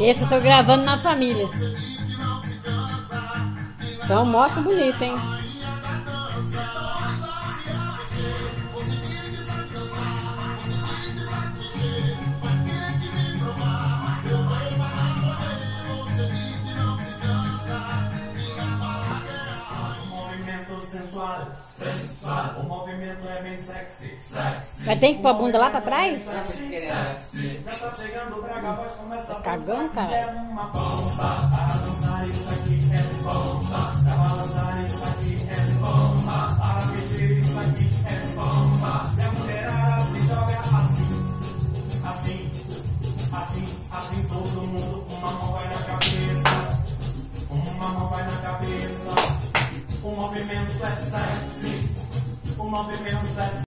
Esse eu tô gravando na família. Então mostra bonito, hein? Sensual, sensual, o movimento é bem sexy, sexy. Mas tem que pôr a bunda lá pra trás? Sexy. Já tá chegando o Braga, voz começa a Cagão, cara. É uma bomba, para dançar isso aqui é bomba, pra balançar isso aqui é bomba, para mexer isso aqui é bomba. E a mulherada se joga assim, assim, assim, assim, todo mundo, uma mão vai na cabeça, uma mão vai na cabeça. O movimento é sexy, o movimento é sexy.